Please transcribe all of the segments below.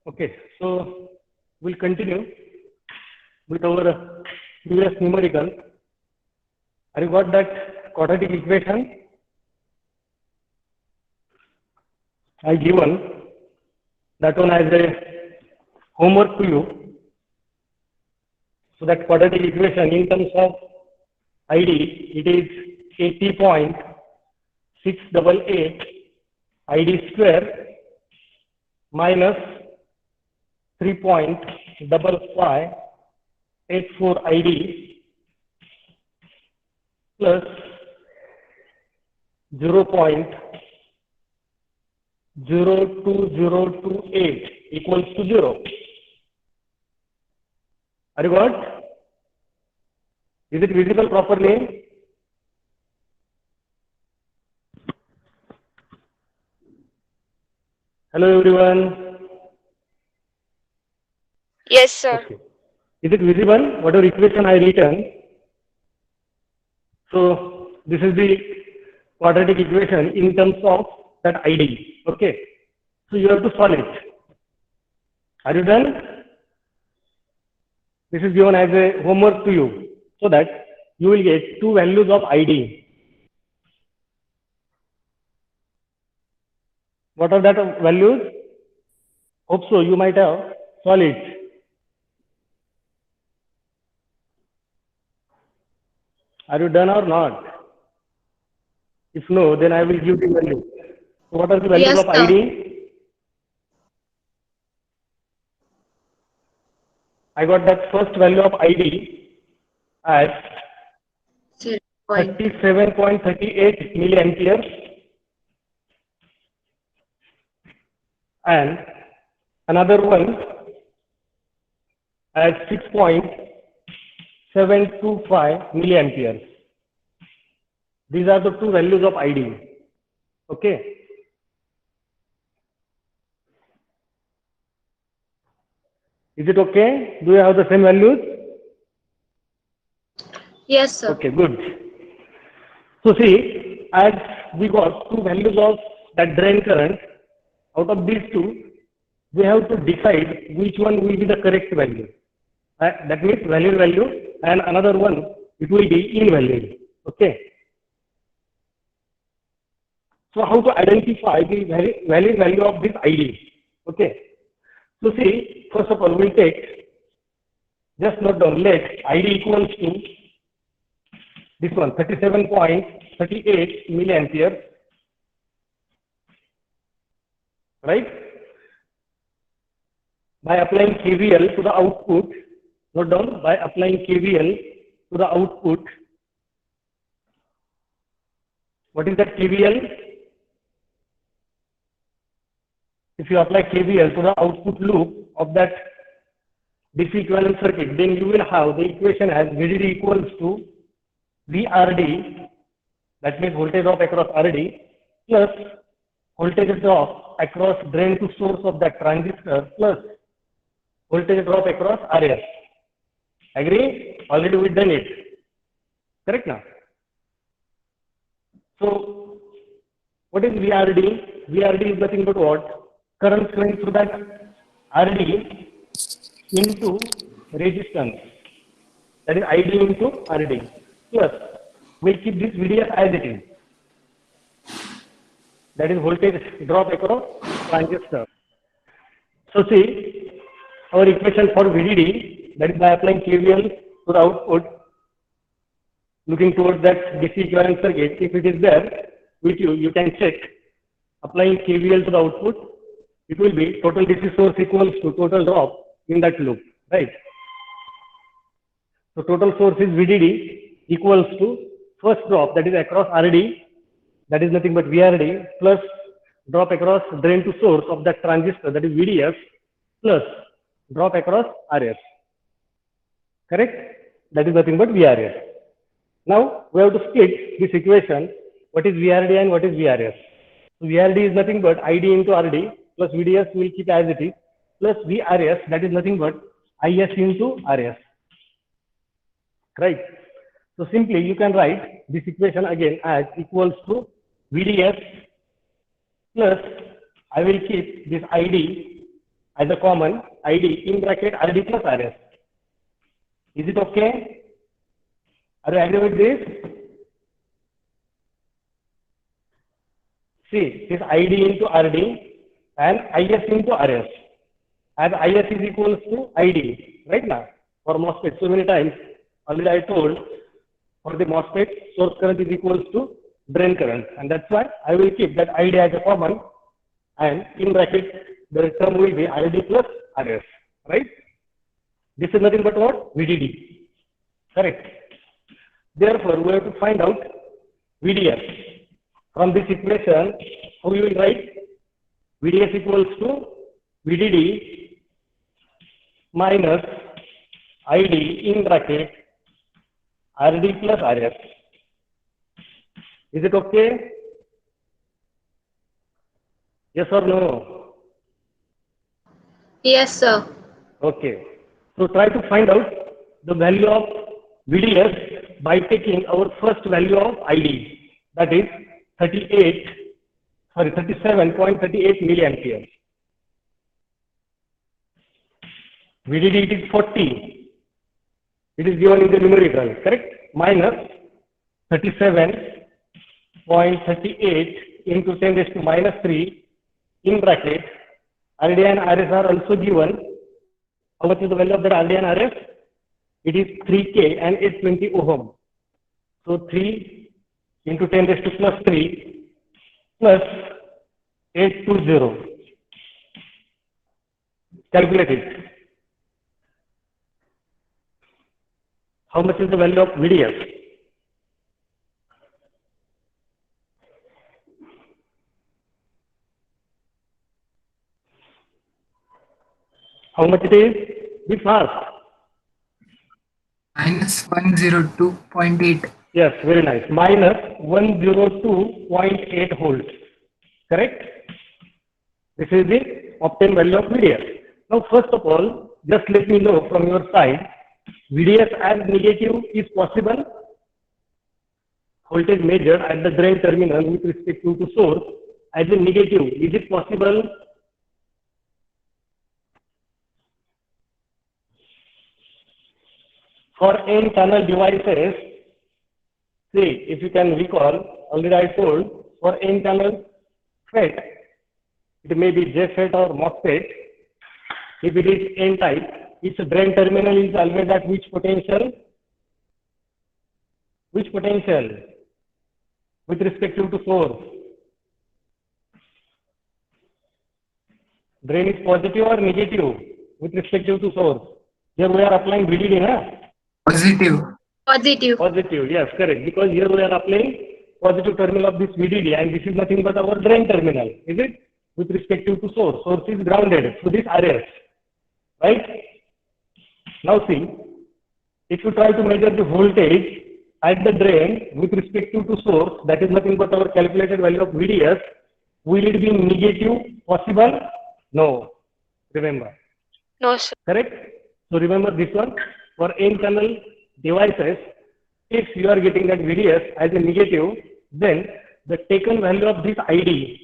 Okay, so we'll continue with our previous numerical. Have you got that quadratic equation I given? That one as a homework to you. So that quadratic equation in terms of ID, it is 80.688 ID square minus 3.5584 ID plus 0.02028 equals to 0. Are you got? Is it visible properly? Hello everyone. Yes, sir. Okay. Is it visible? Whatever equation I written. So this is the quadratic equation in terms of that ID. Okay. So you have to solve it. Are you done? This is given as a homework to you so that you will get two values of ID. What are that values? Hope so. You might have solved it. Are you done or not? If no, then I will give the value. So what are the values Yes, of sir. ID? I got that first value of ID as 0. 37.38 milliamperes and another one as 6.725 milliamperes. These are the two values of ID. Okay. Is it okay? Do you have the same values? Yes, sir. Okay, good. So see, as we got two values of that drain current, out of these two, we have to decide which one will be the correct value. That means valid value, and another one, it will be invalid. Okay. So how to identify the valid value of this ID? Okay. So see, first of all, we'll take, just note down, let ID equals to this one, 37.38 milliampere, right? By applying KVL to the output, note down, by applying KVL to the output, what is that KVL? If you apply KVL to the output loop of that DC equivalent circuit, then you will have the equation as VDD equals to VRD, that means voltage drop across RD, plus voltage drop across drain to source of that transistor, plus voltage drop across RS. Agree? Already we done it. Correct now? So, what is VRD? VRD is nothing but what? Current flowing through that RD into resistance. That is ID into RD. Plus, we'll keep this VDS as it is. That is voltage drop across transistor. So see, our equation for VDD, that is by applying KVL to the output, looking towards that DC equivalent circuit, if it is there with you, you can check. Applying KVL to the output, it will be total DC source equals to total drop in that loop, right? So total source is VDD equals to first drop, that is across RD, that is nothing but VRD, plus drop across drain to source of that transistor, that is VDS, plus drop across RS. Correct? That is nothing but VRS. Now we have to split this equation. What is VRD and what is VRS? So VRD is nothing but ID into RD plus VDS will keep as it is plus VRS, that is nothing but IS into RS. Right? So simply you can write this equation again as equals to VDS plus I will keep this ID as a common ID in bracket RD plus RS. Is it okay? Are you agree with this? See, this ID into RD and IS into RS. As IS is equals to ID, right now, for MOSFET. So many times, already I told, for the MOSFET, source current is equals to drain current. And that's why I will keep that ID as a common, and in bracket, the term will be RD plus RS, right? This is nothing but what? VDD, correct? Therefore, we have to find out VDS. From this equation, how we will write? VDS equals to VDD minus ID in bracket RD plus RS. Is it okay? Yes or no? Yes, sir. Okay. So try to find out the value of VDS by taking our first value of ID, that is 37.38 milliampere. VDD it is 40. It is given in the numerical, correct? Minus 37.38 into 10 raised to minus 3 in bracket. RD and RS are also given. How much is the value of that RD and RS? It is 3K and 820 ohm. So 3 into 10 raised to plus 3 plus 820. Calculate it. How much is the value of VDS? How much it is? Be fast. Minus 102.8. Yes, very nice. Minus 102.8 volts. Correct? This is the obtained value of VDS. Now, first of all, just let me know from your side, VDS as negative is possible? Voltage measured at the drain terminal with respect to source as a negative. Is it possible? For N-channel devices, see, if you can recall, already I told, for N-channel FET, it may be JFET or MOSFET. If it is N-type, its drain terminal is always at which potential? Which potential? With respect to source. Drain is positive or negative with respect to source. Here we are applying VDD, na? Positive. Positive. Positive, yes, correct. Because here we are applying positive terminal of this VDD, and this is nothing but our drain terminal, is it? With respect to source. Source is grounded to this RS, right? Now see, if you try to measure the voltage at the drain with respect to source, that is nothing but our calculated value of VDS. Will it be negative possible? No. Remember. No, sir. Correct? So remember this one. For N-channel devices, if you are getting that VDS as a negative, then the taken value of this ID,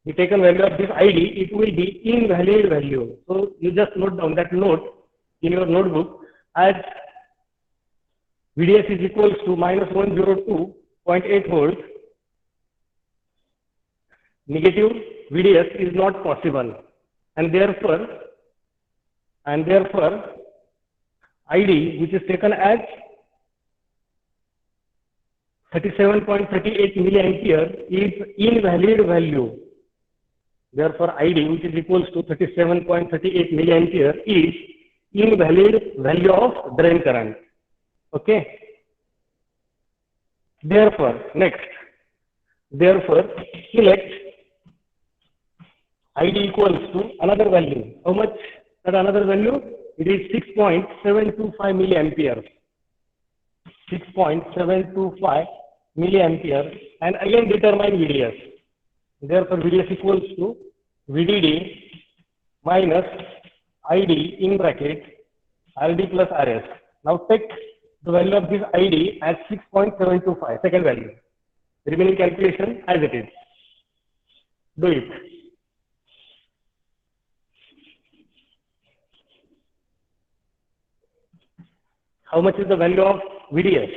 it will be invalid value. So you just note down that note in your notebook as VDS is equals to minus 102.8 volts. Negative VDS is not possible, and therefore ID, which is taken as 37.38 milliampere, is invalid value. Therefore, ID, which is equals to 37.38 milliampere, is invalid value of drain current. Okay. Therefore, next. Therefore, select ID equals to another value. How much? That another value? It is 6.725 milliampere. 6.725 milliampere, and again determine VDS. Therefore, VDS equals to VDD minus ID in bracket RD plus RS. Now take the value of this ID as 6.725, second value. Remaining calculation as it is. Do it. How much is the value of VDS?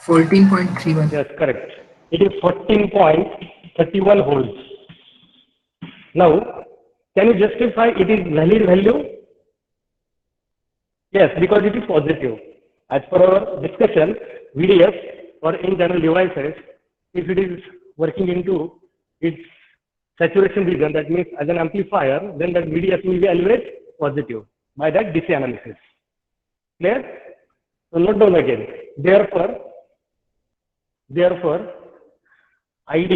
$14.31. Yes, correct. It is 14.31 volts. Now, can you justify it is valid value? Yes, because it is positive. As per our discussion, VDS for in-general devices, if it is working into its saturation region, that means as an amplifier, then that VDS will be always positive by that DC analysis. Clear? So note down again. Therefore, ID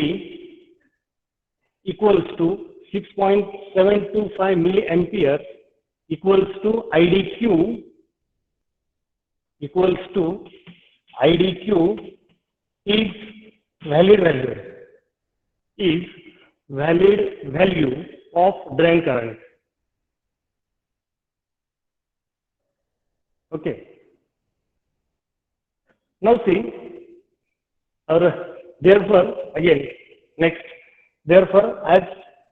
equals to 6.725 milliampere equals to IDQ equals to IDQ is valid value of drain current. Okay. Now see, therefore again next, therefore as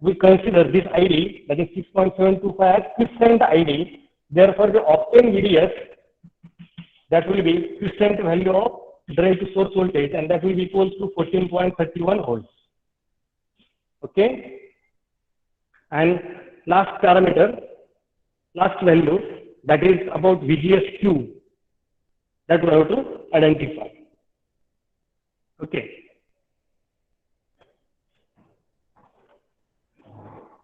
we consider this ID, that is 6.725 as quiescent ID, therefore the obtained VDS, that will be quiescent value of drain to source voltage, and that will be equals to 14.31 volts. Okay. And last parameter, last value, that is about VGSQ, that we have to identify. Okay.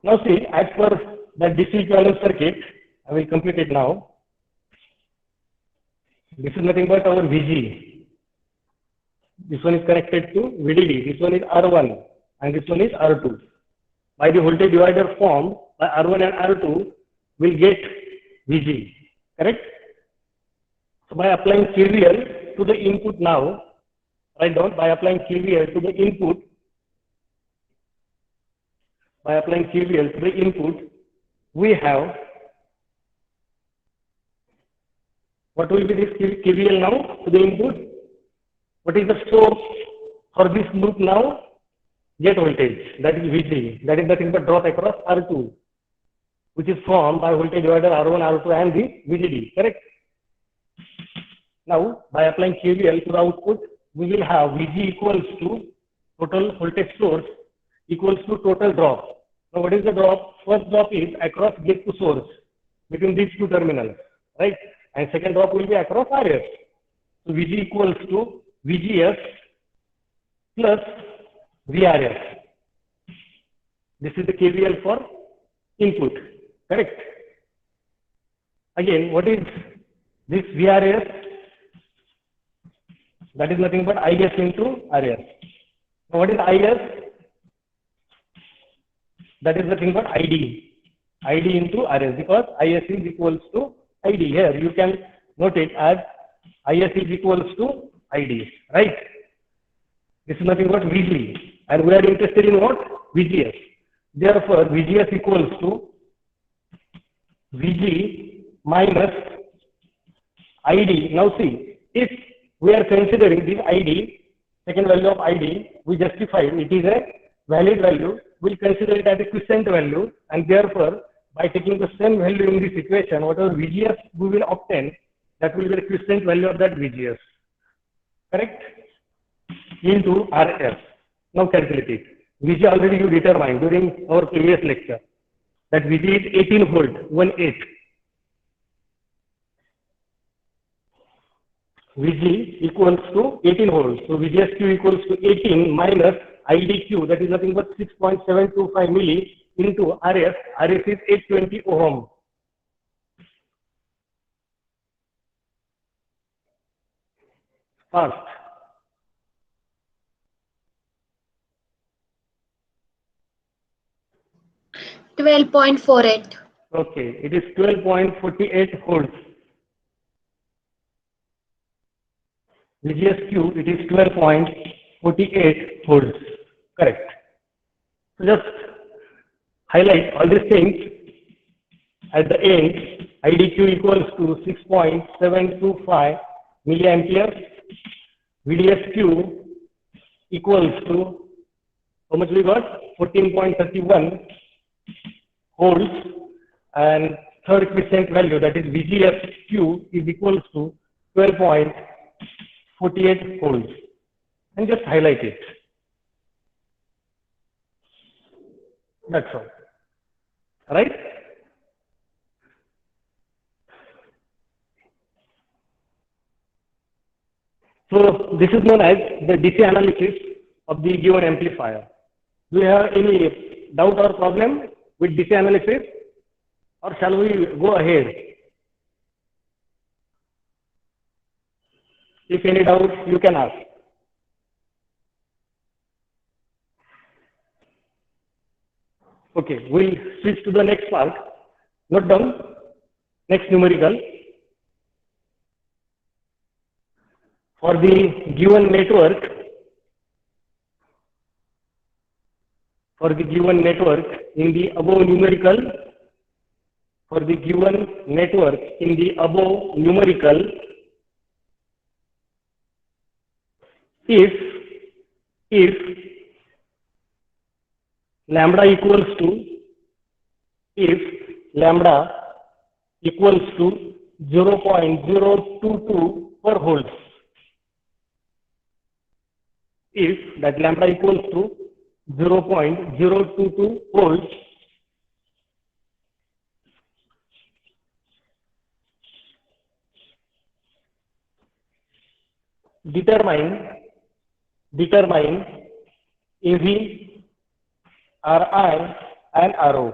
Now see, as per the DC equivalent circuit, I will complete it now. This is nothing but our VG. This one is connected to VDD. This one is R1 and this one is R2. By the voltage divider formed by R1 and R2, will get VG. Correct? So by applying KVL to the input now, write down, by applying KVL to the input, we have, what will be this KVL now to the input? What is the source for this loop now? Gate voltage, that is VG, that is nothing but drop across R2, which is formed by voltage divider R1, R2 and the VDD, correct? Now, by applying KVL to the output, we will have VG equals to total voltage source equals to total drop. Now, what is the drop? First drop is across gate to source between these two terminals, right? And second drop will be across RS. So, VG equals to VGS plus VRS. This is the KVL for input, correct? Again, what is this VRS? That is nothing but IS into RS. Now, what is IS? That is nothing but ID into RS, because IS is equals to ID. Here you can note it as IS is equals to ID, right? This is nothing but VG, and we are interested in what? VGS. Therefore, VGS equals to VG minus ID. Now see, if we are considering this ID, second value of ID, we justify it is a valid value, we'll consider it as a quiescent value, and therefore, by taking the same value in this equation, whatever VGS we will obtain, that will be the quiescent value of that VGS, correct? Into RS. Now calculate it. VG already you determined during our previous lecture, that VG is 18 volt, 18. VG equals to 18 volts. So VGSQ equals to 18 minus IDQ, that is nothing but 6.725 milli into RS. RS is 820 ohm. Fast. $12.48. Okay, it is 12.48 volts. VGSQ, it is 12.48 volts. Correct. So just highlight all these things. At the end, IDQ equals to 6.725 milliampere. VDSQ equals to, how much we got? 14.31 holds, and third quiescent value, that is VGFQ, is equals to 12.48 holds. And just highlight it. That's all. Right? So this is known as the DC analysis of the given amplifier. Do you have any doubt or problem with DC analysis, or shall we go ahead? If any doubt, you can ask. Okay, we'll switch to the next part. Note down next numerical. For the given network, in the above numerical, if lambda equals to 0.022 per Holz. If that lambda equals to 0.022 Holz, determine AV, RI and RO.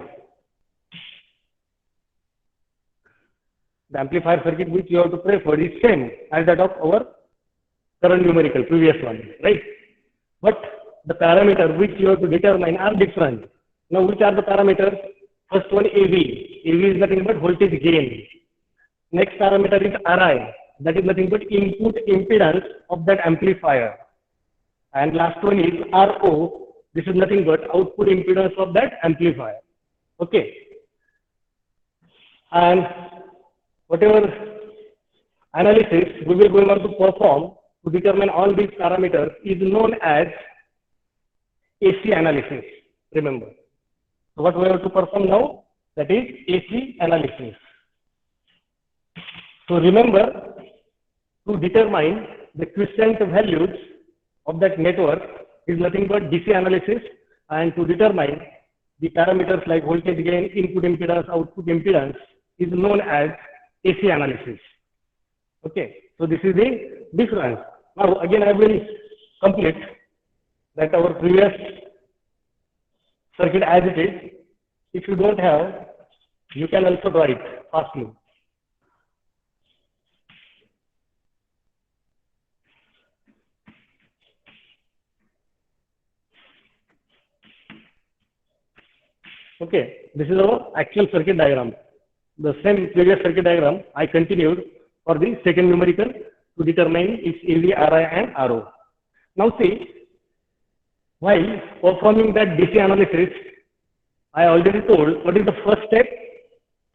The amplifier circuit which you have to pray for is same as that of our current numerical, previous one, right? But the parameter which you have to determine are different. Now, which are the parameters? First one, AV. AV is nothing but voltage gain. Next parameter is RI. That is nothing but input impedance of that amplifier. And last one is RO. This is nothing but output impedance of that amplifier. Okay. And whatever analysis we will going on to perform to determine all these parameters is known as AC analysis. Remember. So what we have to perform now? That is AC analysis. So remember, to determine the quiescent values of that network is nothing but DC analysis, and to determine the parameters like voltage gain, input impedance, output impedance is known as AC analysis. Okay, so this is the difference. Now again I will complete that our previous circuit as it is. If you don't have, you can also draw it fastly. Okay, this is our actual circuit diagram. The same previous circuit diagram I continued for the second numerical to determine its AV, RI and RO. Now see, while performing that DC analysis, I already told what is the first step.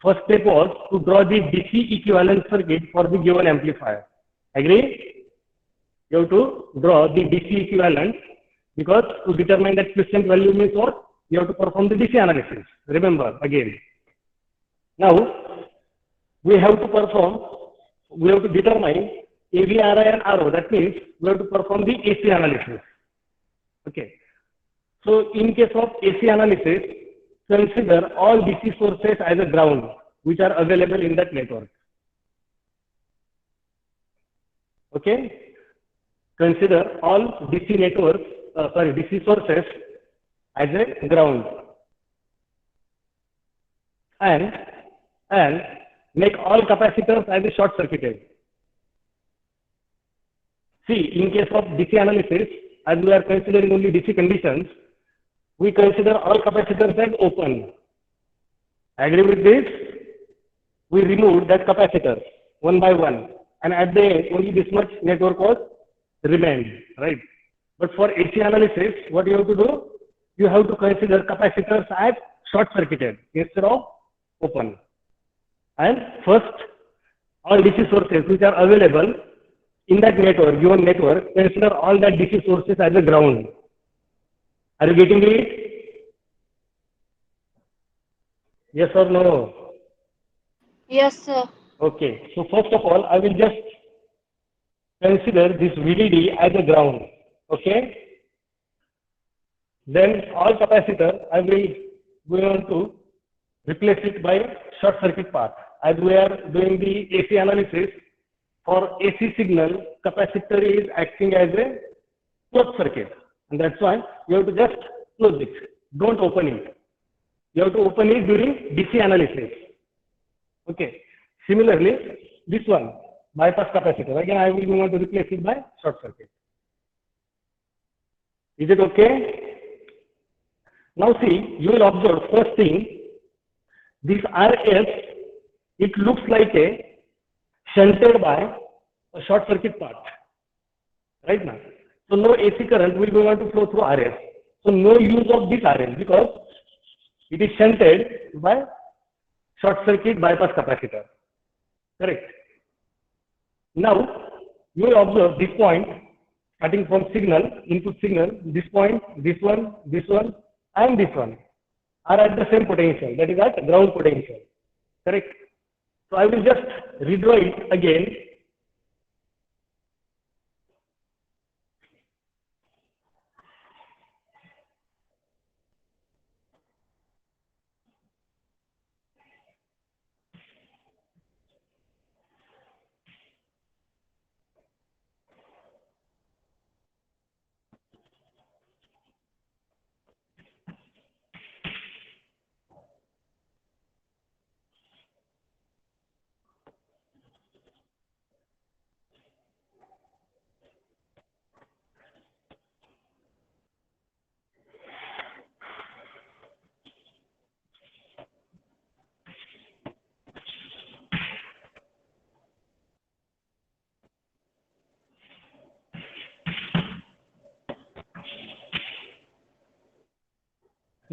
First step was to draw the DC equivalent circuit for the given amplifier. Agree? You have to draw the DC equivalent, because to determine that quiescent value means what? You have to perform the DC analysis. Remember again. Now, we have to determine AV, RI and RO. That means we have to perform the AC analysis. Okay. So, in case of AC analysis, consider all DC sources as a ground which are available in that network. Okay. Consider all DC sources as a ground, and make all capacitors as a short circuited. See, in case of DC analysis, as we are considering only DC conditions, we consider all capacitors as open. Agree with this? We remove that capacitor one by one, and at the end only this much network was remained, right? But for AC analysis, what you have to do? You have to consider capacitors as short circuited instead of open. And first, all DC sources which are available in that network, given network, consider all that DC sources as a ground. Are you getting it? Yes or no? Yes, sir. Okay. So first of all, I will just consider this VDD as a ground. Okay. Then all capacitor, I will go on to replace it by short circuit path. As we are doing the AC analysis, for AC signal, capacitor is acting as a closed circuit. And that's why you have to just close it. Don't open it. You have to open it during DC analysis. Okay. Similarly, this one, bypass capacitor. Again, I will want to replace it by short circuit. Is it okay? Now see, you will observe first thing, this RS, it looks like a shunted by a short circuit path. Right now. So no AC current will go on to flow through RS. So no use of this RS because it is shunted by short circuit bypass capacitor. Correct. Now you will observe this point starting from signal, input signal, this point, this one, and this one are at the same potential, that is at ground potential. Correct. So I will just redraw it again.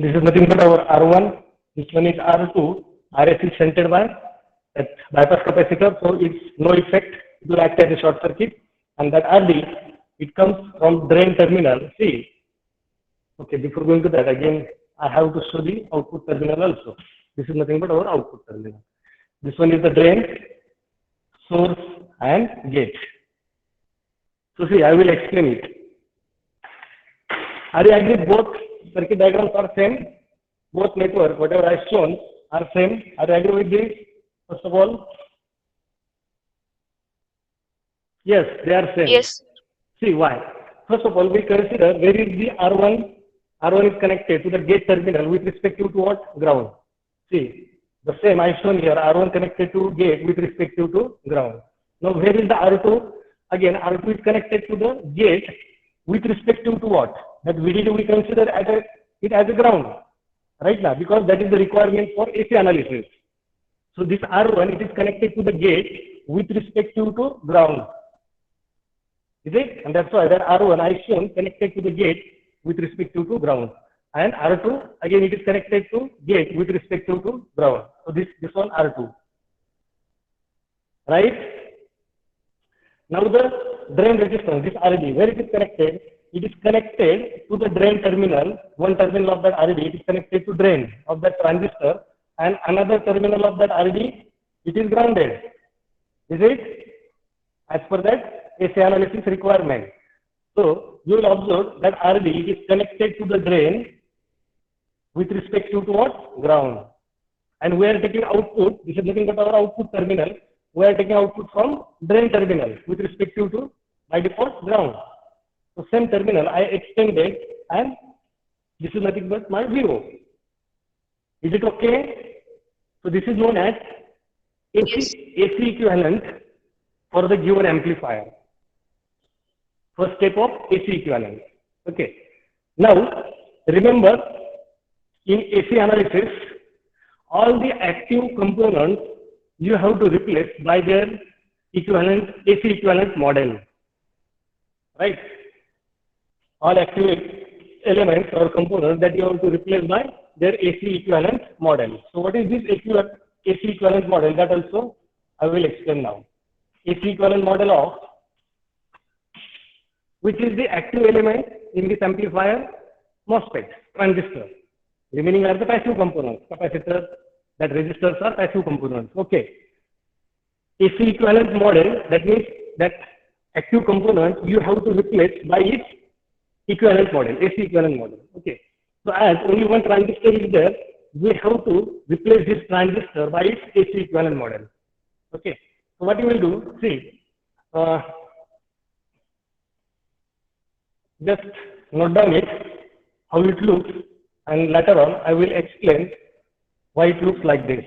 This is nothing but our R1. This one is R2. RS is shunted by that bypass capacitor, so it's no effect. It will act as a short circuit. And that RD, it comes from drain terminal. See, okay, before going to that, again, I have to show the output terminal also. This is nothing but our output terminal. This one is the drain, source, and gate. So see, I will explain it. Are you agree both circuit diagrams are same? Both network, whatever I have shown, are same. Are you agree with this? First of all, yes, they are same. Yes. See why? First of all, we consider where is the R1. R1 is connected to the gate terminal with respect to what? Ground. See, the same I have shown here. R1 connected to gate with respect to ground. Now, where is the R2? Again, R2 is connected to the gate with respect to what? That VDD we consider it as a ground, right now, because that is the requirement for AC analysis. So this R1, it is connected to the gate with respect to ground. Is it? And that's why that R1 I shown connected to the gate with respect to ground. And R2, again, it is connected to gate with respect to ground. So this one R2. Right? Now the drain resistance, this RD, where it is connected? It is connected to the drain terminal. One terminal of that RD, it is connected to drain of that transistor, and another terminal of that RD, it is grounded. Is it? As per that AC analysis requirement. So you will observe that RD is connected to the drain with respect to what? Ground. And we are taking output, this is nothing but our output terminal. We are taking output from drain terminal with respect to by default ground. So same terminal I extended, and this is nothing but my 0. Is it okay? So this is known as AC equivalent for the given amplifier. First step of AC equivalent. Okay. Now remember, in AC analysis, all the active components you have to replace by their equivalent AC equivalent model. Right? All active elements or components that you have to replace by their AC equivalent model. So what is this AC equivalent model? That also I will explain now. AC equivalent model of which is the active element in this amplifier? MOSFET, transistor. Remaining are the passive components, capacitor, that resistors are passive components. Okay. AC equivalent model, that means that active component you have to replace by its equivalent model, AC equivalent model. Okay. So as only one transistor is there, we have to replace this transistor by its AC equivalent model. Okay. So what you will do, see, just note down it, how it looks, and later on I will explain why it looks like this.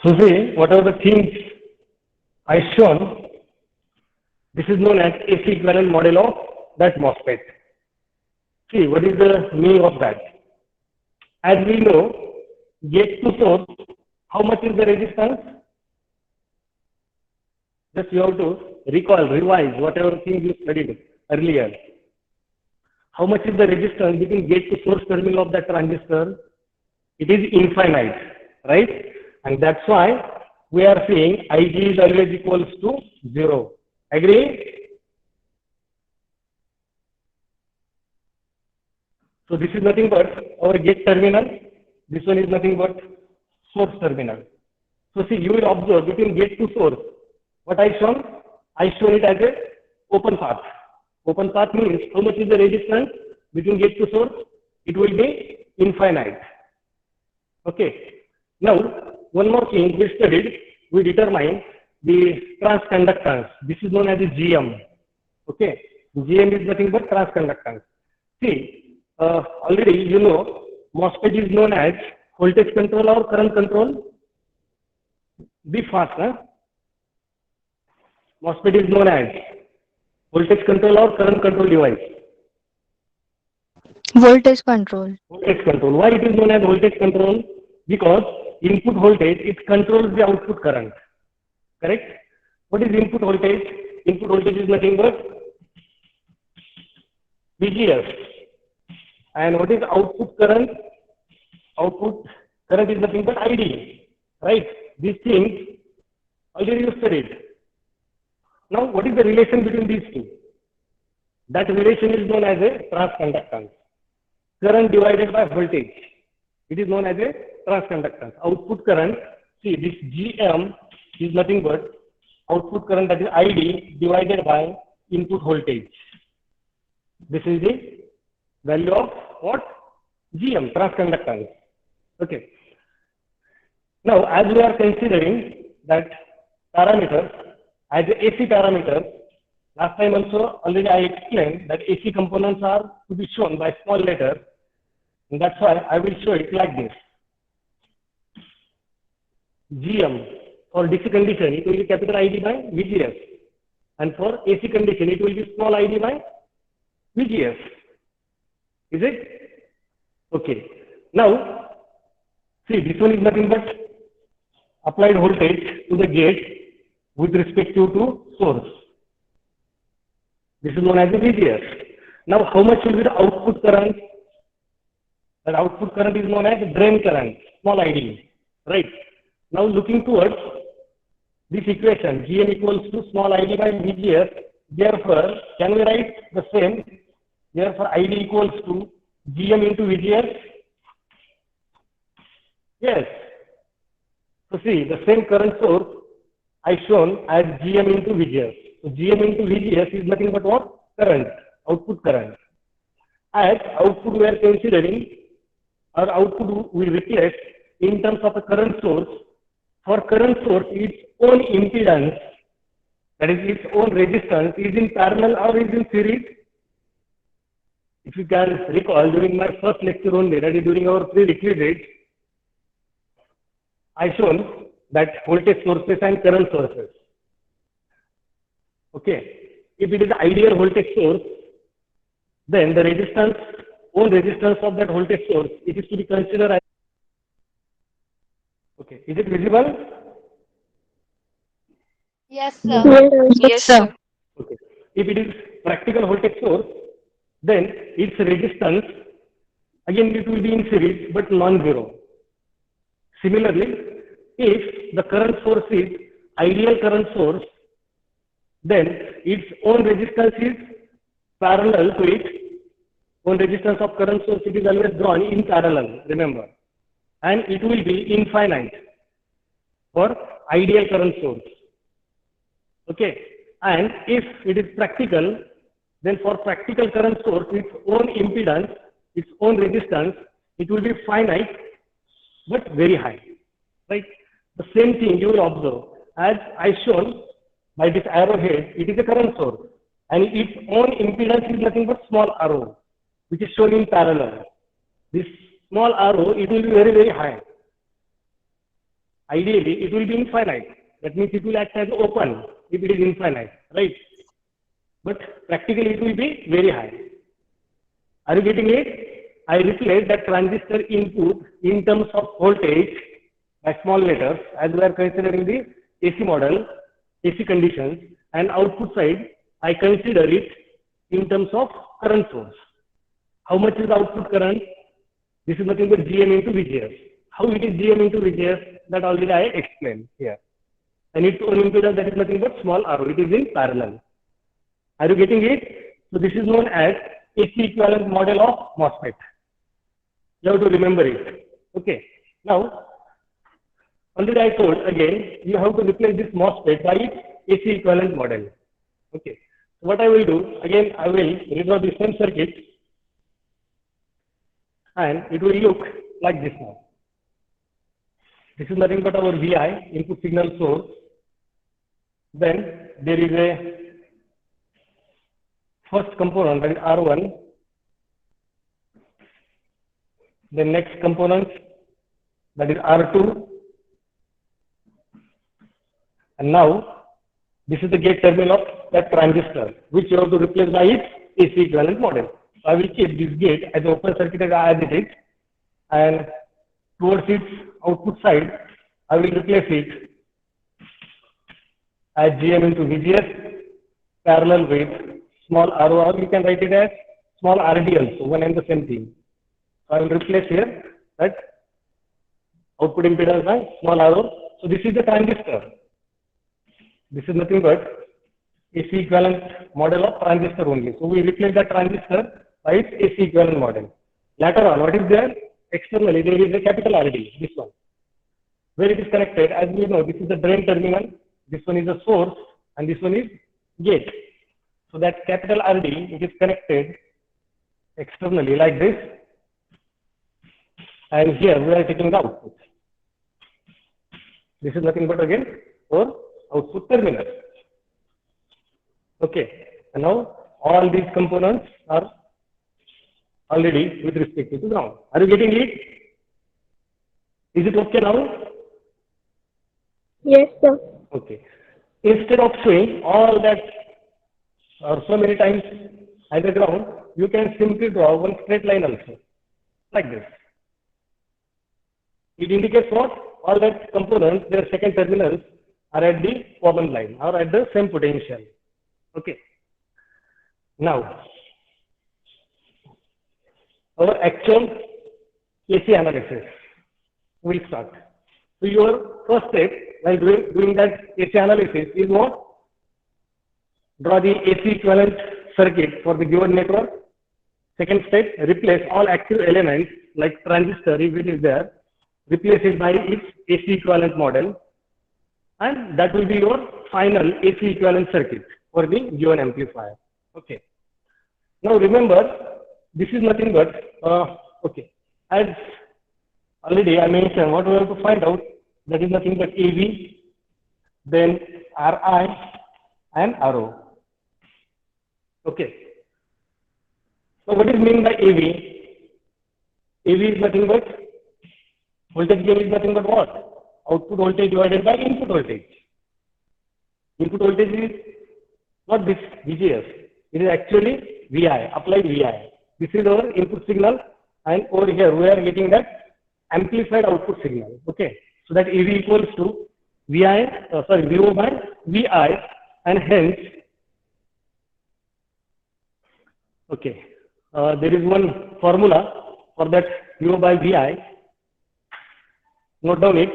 So see, whatever the things I shown, this is known as AC equivalent model of that MOSFET. See, what is the meaning of that? As we know, gate to source, how much is the resistance? Just you have to recall, revise whatever things you studied earlier. How much is the resistance between gate to source terminal of that transistor? It is infinite, right? And that's why we are saying Ig is always equals to 0. Agree? So this is nothing but our gate terminal. This one is nothing but source terminal. So see, you will observe between gate to source. What I shown? I shown it as a open path. Open path means how much is the resistance between gate to source? It will be infinite. Okay. Now, one more thing we studied, we determined the transconductance. This is known as a GM. Okay. GM is nothing but transconductance. See, already you know, MOSFET is known as voltage control or current control. Be fast, huh? MOSFET is known as voltage control or current control device. Voltage control. Voltage control. Why it is known as voltage control? Because input voltage, it controls the output current. Correct? What is input voltage? Input voltage is nothing but VGS. And what is output current? Output current is nothing but ID. Right? These things already you studied. Now, what is the relation between these two? That relation is known as a transconductance. Current divided by voltage. It is known as a transconductance. Output current, see this GM is nothing but output current, that is ID, divided by input voltage. This is the value of what? GM, transconductance. Okay. Now, as we are considering that parameters as a AC parameter, last time also already I explained that AC components are to be shown by small letters, and that's why I will show it like this. GM for DC condition, it will be capital ID by VGS, and for AC condition, it will be small ID by VGS. Is it? Okay. Now, see, this one is nothing but applied voltage to the gate with respect to source. This is known as the VGS. Now, how much will be the output current? That output current is known as drain current, small ID, right? Now, looking towards this equation, GM equals to small ID by VGS. Therefore, can we write the same? Therefore, ID equals to GM into VGS. Yes. So see, the same current source I shown as GM into VGS. So GM into VGS is nothing but what? Current, output current. As output we are considering, our output we replace in terms of a current source. For current source, its own impedance, that is its own resistance, is in parallel or is in series. If you can recall, during my first lecture only, that is during our prerequisite, I shown that voltage sources and current sources. Okay. If it is ideal voltage source, then the resistance own resistance of that voltage source, it is to be considered as, okay, is it visible? Yes, sir. Yes, sir. Okay. If it is practical voltage source, then its resistance, again it will be in series but non-zero. Similarly, if the current source is ideal current source, then its own resistance is parallel to its own resistance of current source. It is always drawn in parallel, remember, and it will be infinite for ideal current source. Okay, and if it is practical, then for practical current source, its own impedance, its own resistance, it will be finite but very high, right? The same thing you will observe as I shown by this arrowhead. It is a current source, and its own impedance is nothing but small arrow, which is shown in parallel. This small arrow, it will be very, very high. Ideally, it will be infinite. That means it will act as open if it is infinite, right? But practically it will be very high. Are you getting it? I replace that transistor input in terms of voltage by small letters, as we are considering the AC model, AC conditions, and output side, I consider it in terms of current source. How much is the output current? This is nothing but GM into VGS. How it is GM into VGS? That already I explained here. And its own impedance, that is nothing but small arrow. It is in parallel. Are you getting it? So this is known as AC equivalent model of MOSFET. You have to remember it. Okay. Now, already I told again, you have to replace this MOSFET by its AC equivalent model. Okay. So what I will do, again, I will redraw the same circuit, and it will look like this now. This is nothing but our VI, input signal source. Then there is a first component, that is R1. The next component, that is R2. And now this is the gate terminal of that transistor, which you have to replace by its AC equivalent model. So I will keep this gate as open circuit as it is, and towards its output side, I will replace it as GM into VGS parallel with small RO, or you can write it as small RD also, one and the same thing. So I will replace here that output impedance by small RO. So this is the transistor. This is nothing but AC equivalent model of transistor only. So we replace the transistor by its AC equivalent model. Later on, what is there? Externally, there is a capital RD, this one. Where it is connected, as we know, this is the drain terminal, this one is the source, and this one is gate. So that capital RD, it is connected externally like this, and here we are taking the output. This is nothing but again for output terminal. Okay, and now all these components are already with respect to the ground. Are you getting it? Is it okay now? Yes, sir. Okay. Instead of showing all that or so many times at the ground, you can simply draw one straight line also, like this. It indicates what? All that components, their second terminals are at the common line or at the same potential. Okay. Now, our actual AC analysis will start. So your first step while doing that AC analysis is what? Draw the AC equivalent circuit for the given network. Second step, replace all active elements like transistor, if it is there, replace it by its AC equivalent model, and that will be your final AC equivalent circuit for the given amplifier. Okay. Now remember, this is nothing but, okay, as already I mentioned, what we have to find out, that is nothing but AV, then RI and RO. Okay. So what is meant by AV? AV is nothing but, voltage gain is nothing but what? Output voltage divided by input voltage. Input voltage is not this VGS. It is actually VI, applied VI. This is our input signal, and over here we are getting that amplified output signal. Okay, so that AV equals to VO by VI, and hence, okay, there is one formula for that VO by VI. Note down it.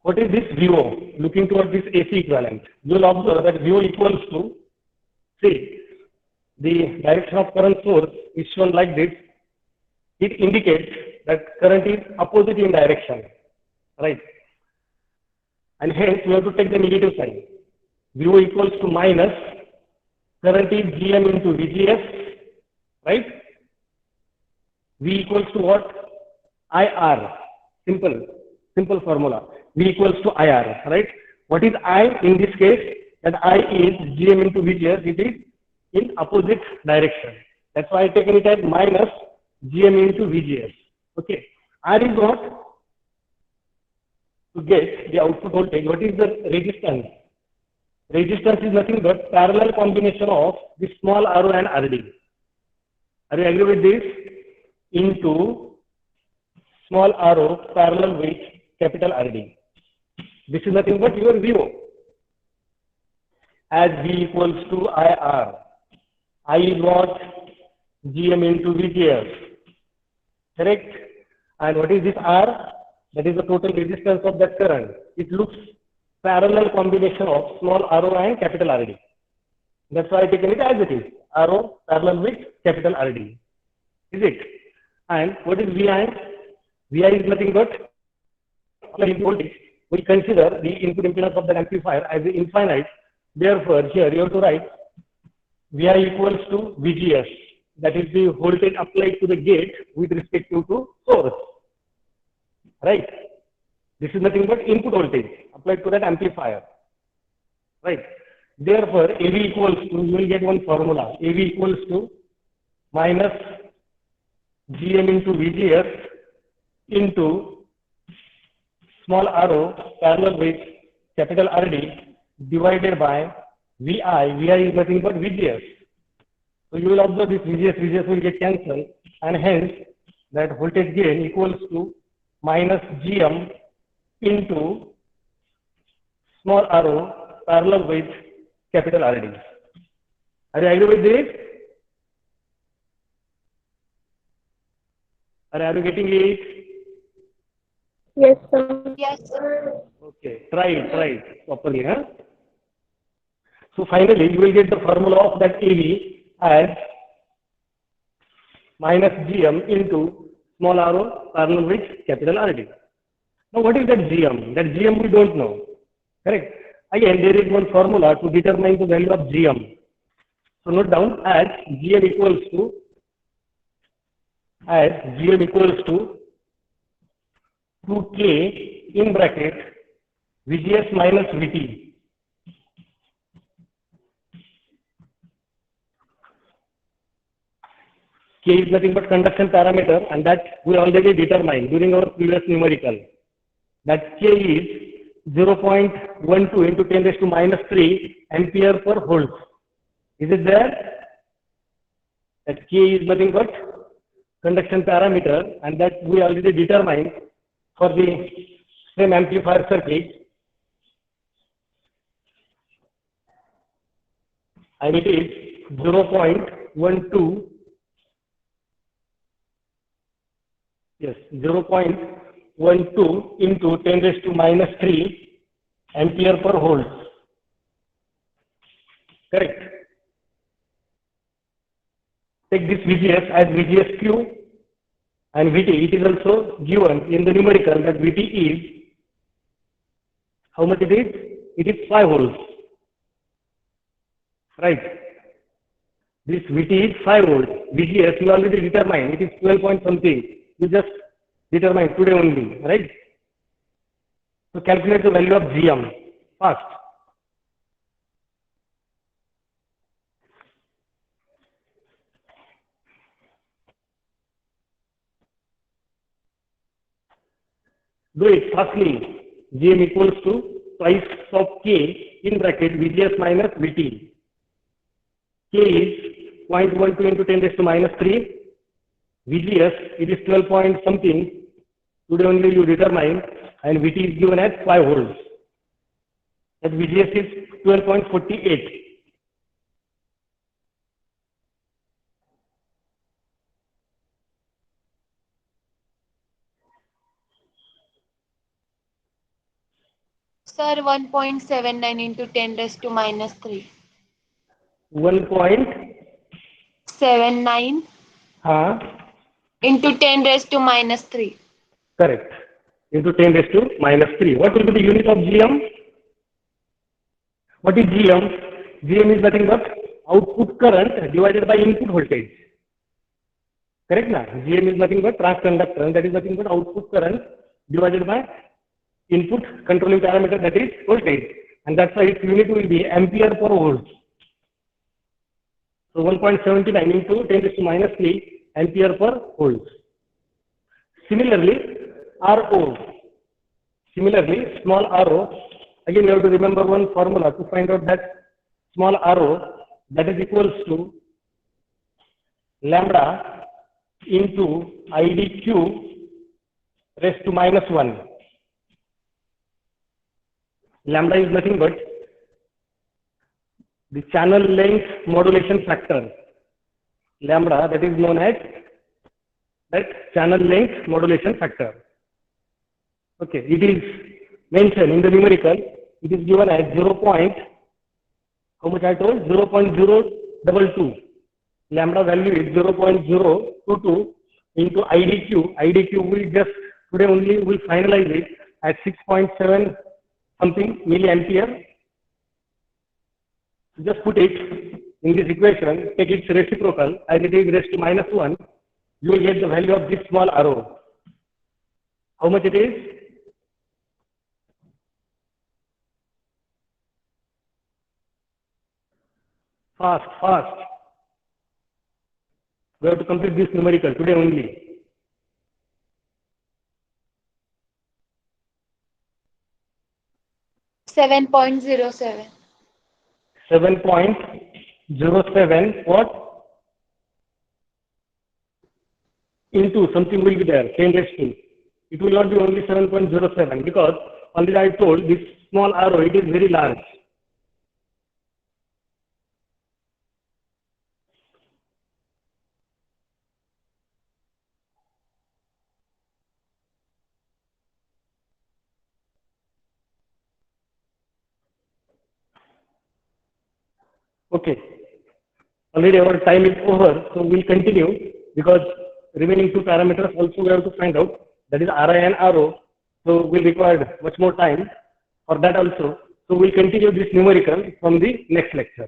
What is this VO? Looking towards this AC equivalent, you will observe that VO equals to, see, the direction of current source is shown like this. It indicates that current is opposite in direction, right? And hence we have to take the negative sign. VO equals to minus, current is GM into VGS, right? V equals to what? IR. Simple formula. V equals to IR, right? What is I in this case? That I is GM into VGS. It is in opposite direction. That's why I taken it as minus GM into VGS. Okay. R is what? To get the output voltage. What is the resistance? Resistance is nothing but parallel combination of the small RO and RD. Are you agree with this? Into small RO parallel with capital RD. This is nothing but your VO. As V equals to IR. I is what? GM into VGS. Correct? And what is this R? That is the total resistance of that current. It looks parallel combination of small RO and capital RD. That's why I taken it as it is. RO parallel with capital RD. Is it? And what is VI? VI is nothing but voltage. We consider the input impedance of the amplifier as infinite. Therefore, here you have to write VI equals to VGS. That is the voltage applied to the gate with respect to source. Right? This is nothing but input voltage applied to that amplifier. Right? Therefore, AV equals to, you will get one formula. AV equals to minus GM into VGS into small RO parallel with capital RD divided by VI. VI is nothing but VGS. So you will observe this VGS will get cancelled, and hence that voltage gain equals to minus GM into small RO parallel with capital RD. Are you agree with this? Are you getting it? Yes, sir. Yes, sir. Okay, try it properly. Huh? So finally, you will get the formula of that AV as minus GM into small RO parallel with capital RD. Now, what is that GM? That GM we don't know. Correct? Again, there is one formula to determine the value of GM. So note down as GM equals to 2K in bracket VGS minus VT. K is nothing but conduction parameter, and that we already determined during our previous numerical. That K is 0.12 into 10 raised to minus 3 ampere per volt. Is it there? That K is nothing but conduction parameter, and that we already determined for the same amplifier circuit, and it is 0.12, yes, 0.12 into 10 raised to minus 3 ampere per volt. Correct? Take this VGS as VGSQ, and VT, it is also given in the numerical that VT is, how much it is? It is 5 volts. Right? This VT is 5 volts. VGS you already determined, it is 12 point something. You just determined today only, right? So calculate the value of GM fast. Do it fastly. GM equals to twice of K in bracket VGS minus VT. K is 0.12 into 10 raised to minus 3. VGS, it is 12 point something. Today only you determine, and VT is given as 5 volts. That VGS is 12.48. Sir, 1.79 into 10 raised to minus 3. 1.79 79 into 10 raised to minus 3. correct, into 10 raised to minus 3. What will be the unit of GM? What is GM? GM is nothing but output current divided by input voltage. Correct na? GM is nothing but transconductance, that is nothing but output current divided by input controlling parameter, that is voltage. And that's why its unit will be ampere per volt. So 1.79 into 10 raised to minus 3 ampere per volt. Similarly, RO. Similarly, small RO. Again, you have to remember one formula to find out that small RO, that is equals to lambda into IDQ raised to minus 1. Lambda is nothing but the channel length modulation factor. Lambda, that is known as that channel length modulation factor. Okay, it is mentioned in the numerical. It is given as 0. How much I told? 0.022. Lambda value is 0.022 into IDQ. IDQ will just today only will finalize it at 6.7 something milliampere. Just put it in this equation, take its reciprocal as it is raised to minus 1. You will get the value of this small RO. How much it is? Fast. We have to complete this numerical today only. 7.07. 7.07 what? Into something will be there, 10 raised to. It will not be only 7.07 because already I told this small arrow, it is very large. Okay. Already our time is over, so we'll continue because remaining two parameters also we have to find out. That is RI and RO. So we'll require much more time for that also. So we'll continue this numerical from the next lecture.